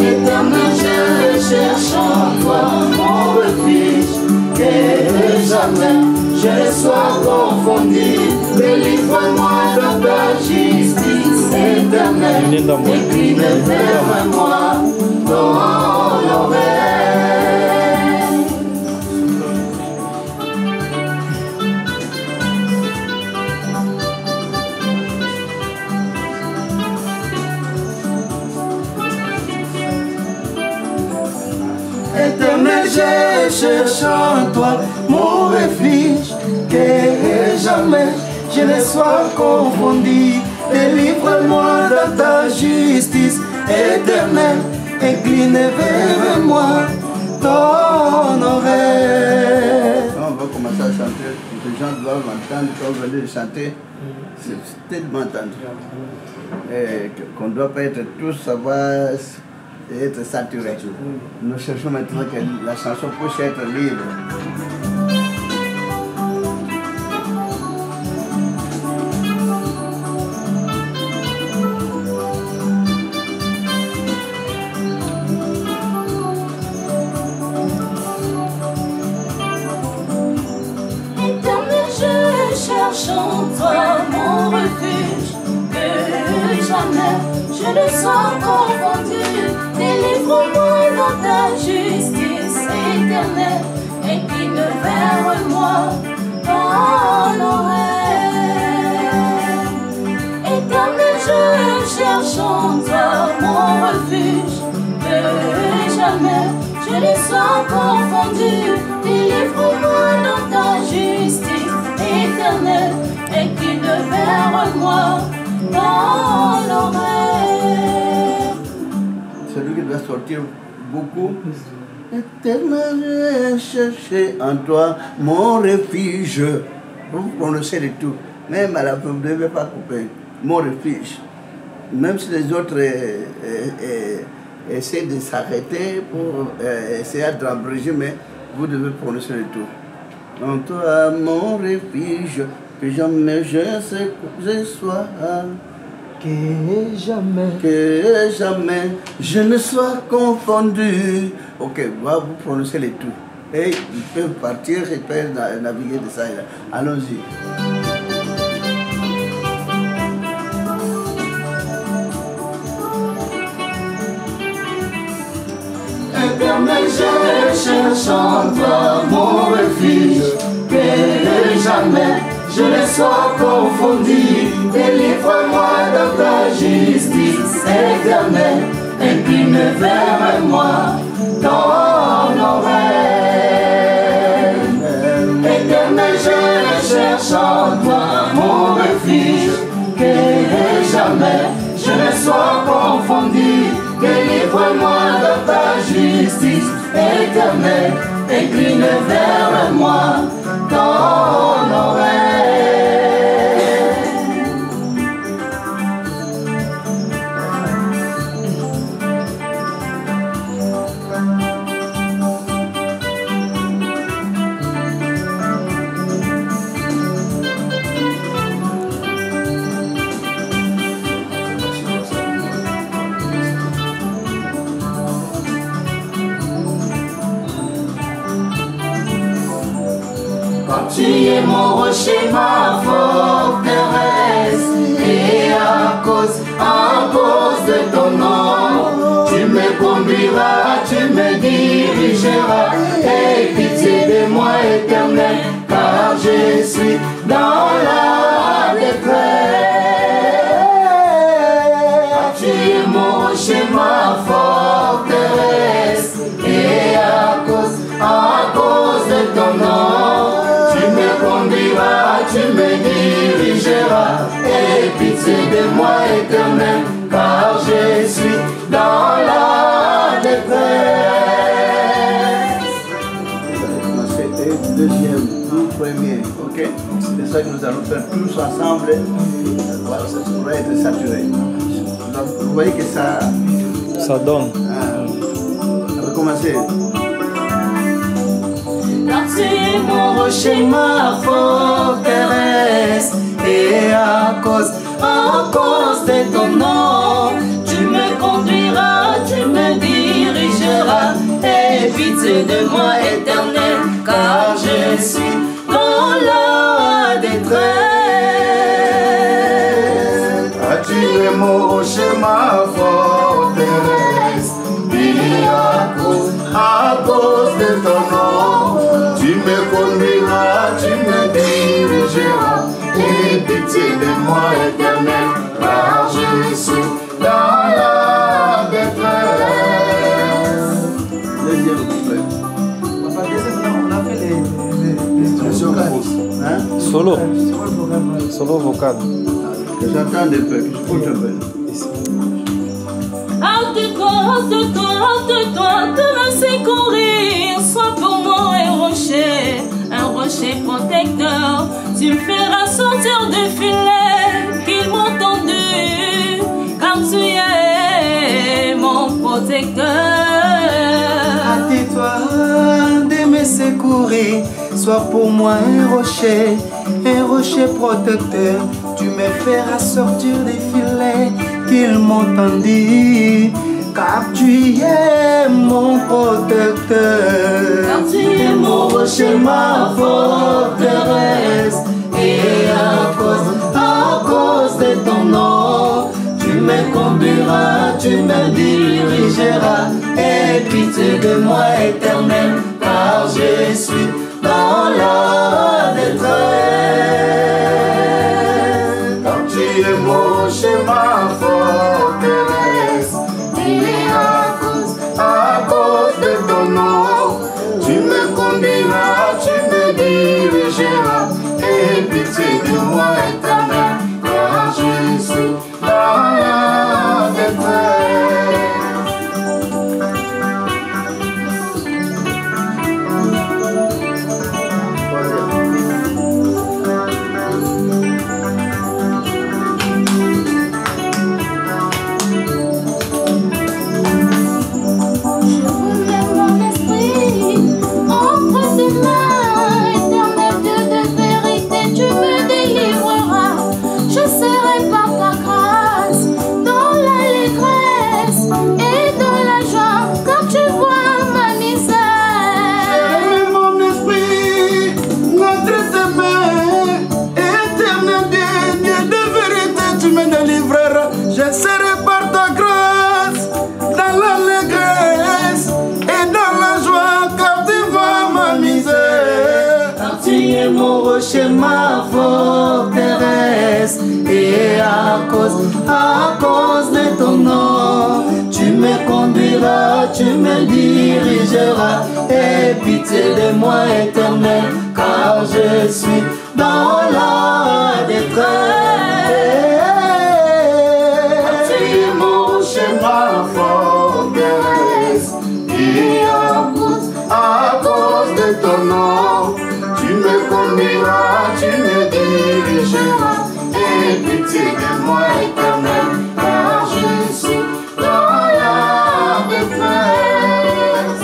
Éternel, je cherche en toi mon refuge, que jamais je ne sois confondu. Délivre-moi dans ta justice éternelle, incline vers moi ton oreille. Éternel, je cherche en toi mon refuge, que jamais je ne sois confondu. Délivre-moi dans ta justice éternelle, incline vers moi ton oreille. On va commencer à chanter, les gens doivent m'entendre, quand vous venez de chanter, c'est tellement entendu. Qu'on ne doit pas être tous savoir et être saturé. Nous cherchons maintenant que la chanson puisse être libre. Éternel, je cherche en toi mon refuge, que jamais je ne sois confondu. Délivre-moi dans ta justice éternelle, incline vers moi ton oreille. Éternel, je cherche en toi mon refuge, que jamais je ne sois confondu. Délivre-moi dans ta justice éternelle, incline vers moi ton oreille. Celui qui doit sortir beaucoup. Éternel, je cherche en toi mon refuge. Vous prononcez le tout. Même à la fin, vous ne devez pas couper. Mon refuge. Même si les autres essaient de s'arrêter pour essayer d'abréger, mais vous devez prononcer le tout. En toi mon refuge, que jamais je sois. Que jamais je ne sois confondu. Ok, va vous prononcer les tout. Et ils peuvent partir, ils peuvent naviguer de ça et là. Allons-y. Éternel, je cherche en toi mon refuge, que jamais je ne sois confondu. Délivre-moi dans ta justice éternelle, incline vers moi ton oreille. Éternel, je cherche en toi mon refuge, que jamais je ne sois confondu. Délivre-moi dans ta justice éternelle, incline vers moi ton oreille. Tu es mon rocher, ma forteresse, et à cause de ton nom, tu me conduiras, tu me dirigeras. Aie pitié de moi, Éternel, car je suis dans la détresse. Tu es mon rocher, ma forteresse, et à cause de ton nom, tu me dirigeras. Aie pitié de moi, Éternel, car je suis dans la détresse. Vous allez commencer deuxième, premier, ok? C'est ça que nous allons faire tous ensemble. Voilà, ça pourrait être saturé. Donc, vous voyez que ça donne. On va commencer. Car tu es mon rocher, ma forteresse, et à cause de ton nom, tu me conduiras, tu me dis. Solo. Solo vocal. Que j'entends un peu, que j'écoute un peu. Hors de toi, que me secourir. Sois pour moi un rocher protecteur. Tu me feras sortir de filet qu'ils m'ont tendu, car tu es mon protecteur. Hâte-toi de me secourir. Sois pour moi un rocher protecteur. Tu me feras sortir des filets qu'ils m'ont tendus, car tu es mon protecteur. Car tu es mon rocher, ma forteresse. Et à cause de ton nom, tu me conduiras, tu me dirigeras. Aie pitié de moi, Éternel, car je suis dans la détresse. Car tu es mon rocher, ma forteresse. Et À cause de ton nom, tu me conduiras, tu me dirigeras. Aie pitié de moi, Éternel, car je suis dans la détresse. Mon rocher, ma forteresse. Et à cause de ton nom, tu me conduiras, tu me dirigeras. Aie pitié de moi, Éternel, car je suis dans la détresse. Tu es mon rocher, ma forteresse. Et à cause de ton nom, tu me conduiras, tu me dirigeras. Aie pitié de moi, Éternel, car je suis dans la détresse.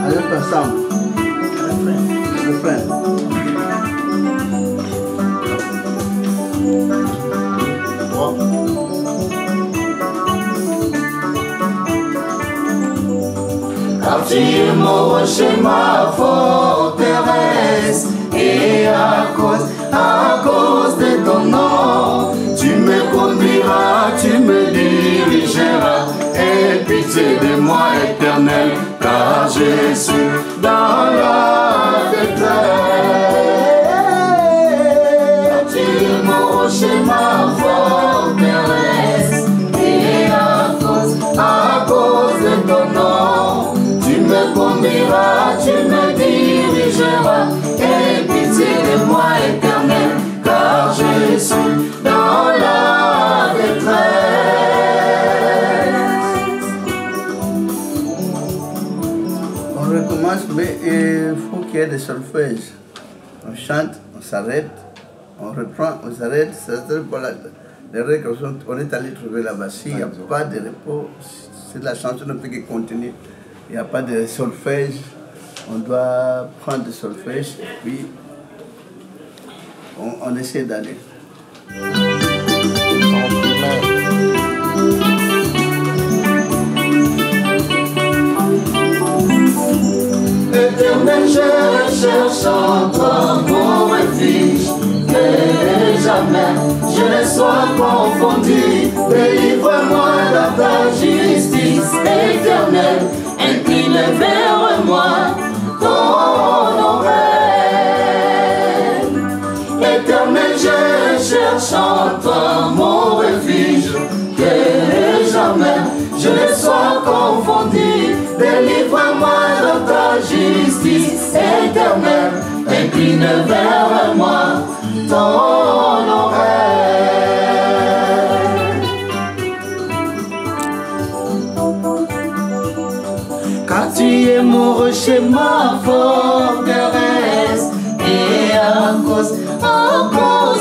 Allez, ensemble. Refrain. Car tu es mon rocher, ma forteresse. Et à cause de ton nom, tu me conduiras, tu me dirigeras. Aie pitié de moi, Éternel, car je suis dans la détresse. Car tu es mon rocher, ma forteresse. Et à cause de ton nom, tu me conduiras, tu me dirigeras. Aie pitié de moi, Éternel, car je suis dans la détresse. On recommence, mais il faut qu'il y ait des solfèges. On chante, on s'arrête, on reprend, on s'arrête. C'est pour les règles qu'on est allé trouver là-bas. S'il n'y a pas de repos, si la chanson ne peut que continuer, il n'y a pas de solfège, on doit prendre des solfèges et puis on essaie d'aller. Éternel, je cherche en toi mon refuge, que jamais je ne sois confondu. Délivre-moi dans ta justice éternelle, incline vers moi ton oreille. Éternel, je cherche en toi mon refuge, que jamais je ne sois confondu. Délivre-moi dans ta justice éternelle, incline incline vers moi ton oreille. Car tu es mon rocher, ma forteresse, et à cause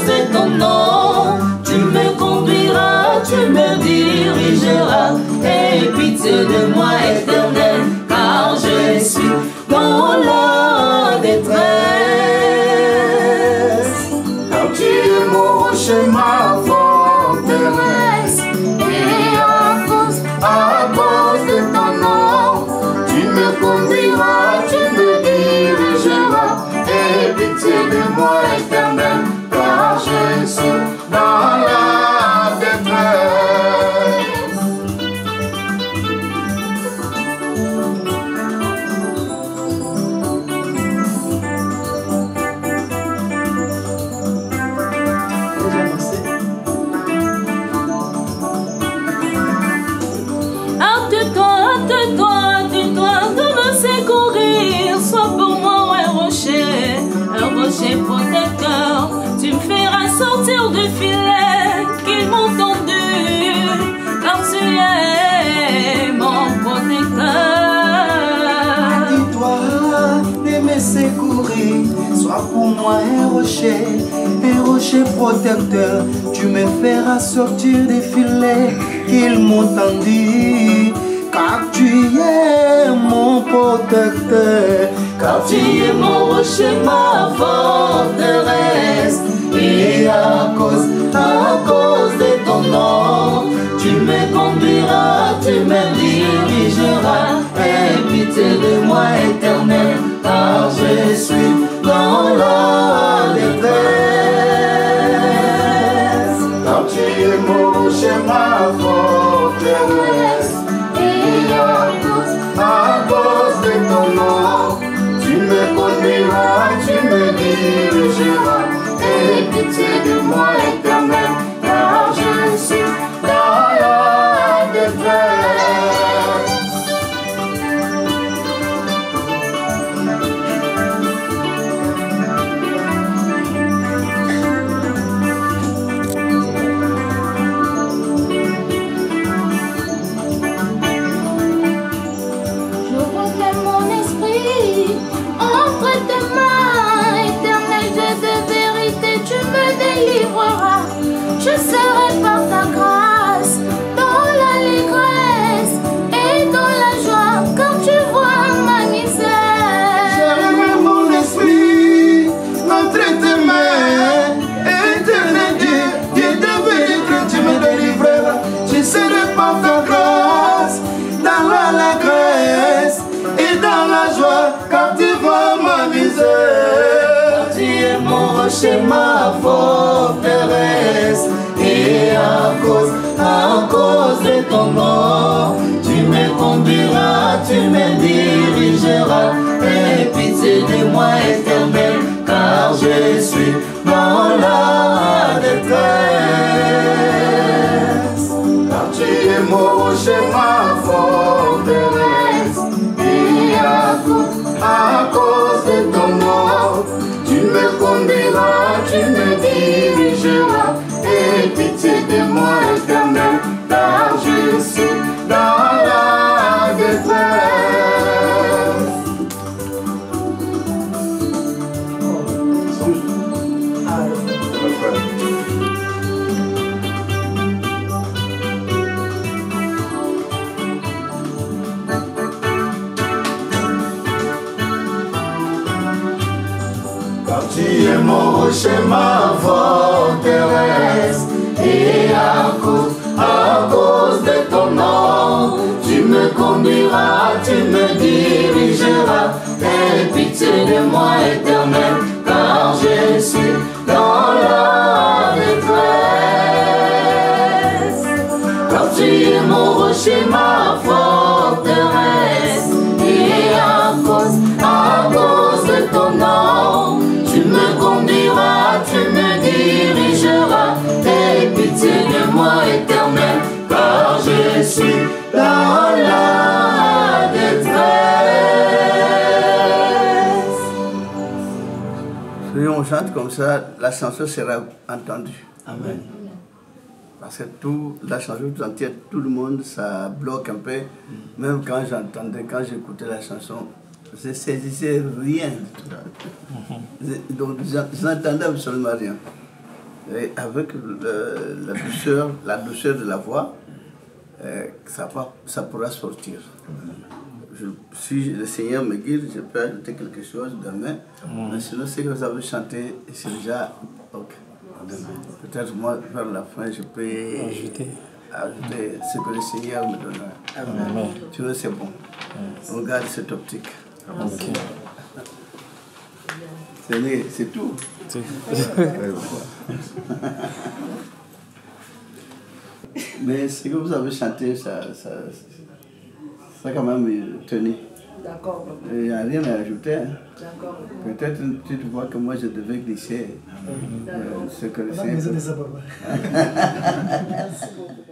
de ton nom, tu me conduiras, tu me dirigeras, et pitié de moi éternel, car je suis dans la détresse. Car tu es mon rocher, ma forteresse, et à cause de ton nom, tu me conduiras, tu me dirigeras, et pitié de moi éternel, car je suis dans la détresse. Hâte-toi de me secourir, sois pour moi un rocher protecteur. Tu me feras sortir du filet qu'ils m'ont tendu, car tu es mon protecteur. Hâte-toi de me secourir, sois pour moi un rocher protecteur. Tu me feras sortir des filets qu'ils m'ont tendus, car tu es mon protecteur. Car tu es mon rocher, ma forteresse, et à cause de ton nom, tu me conduiras, tu me dirigeras, et pitié de moi éternel, car je suis dans la détresse. Car tu es mon rocher, ma forteresse, et à cause de ton nom, tu me conduiras, tu me dirigeras, et pitié de moi éternel, car je suis dans la détresse. Je relève mon esprit entre tes mains, éternel Dieu de vérité, tu me délivreras. Je serai par ta grâce dans l'allégresse et dans la joie, car tu vois ma misère. Je relève mon esprit entre tes mains, éternel Dieu, Dieu de vérité, tu me délivreras. Je serai par ta grâce dans l'allégresse et dans la joie, car tu vois ma misère. Tu es mon rocher, ma forteresse, et à cause de ton nom, tu me conduiras, tu me dirigeras, et pitié de moi éternel, car je suis dans la détresse. Car tu es mon rocher, ma forteresse, et à cause de ton nom, tu me conduiras, tu me dirigeras, et pitié de moi éternel, car je suis dans la détresse. Car tu es mon rocher, ma forteresse, et à cause de ton nom, tu me conduiras, tu me dirigeras, et pitié de moi éternel, car je suis dans la détresse. Car tu es mon rocher, ma forteresse, et à cause de ton nom, tu me conduiras, tu me dirigeras, et pitié de moi éternel, car je suis dans la détresse. chante comme ça, la chanson sera entendue. Amen. Parce que la chanson tout entière, tout le monde, ça bloque un peu. Même quand j'écoutais la chanson, je ne saisissais rien. Donc, je n'entendais absolument rien. Et avec la douceur de la voix, ça pourra sortir. Si le Seigneur me guide, je peux ajouter quelque chose demain. Mais sinon, ce que vous avez chanté, c'est déjà OK. Peut-être moi, vers la fin, je peux ajouter ce que le Seigneur me donnera. Amen. Tu vois, c'est bon. On garde cette optique. Okay. C'est tout. Mais ce que vous avez chanté, ça a quand même tenu. D'accord. Il n'y a rien à ajouter. Hein. D'accord. Peut-être tu vois que moi je devais glisser ce que le Merci beaucoup.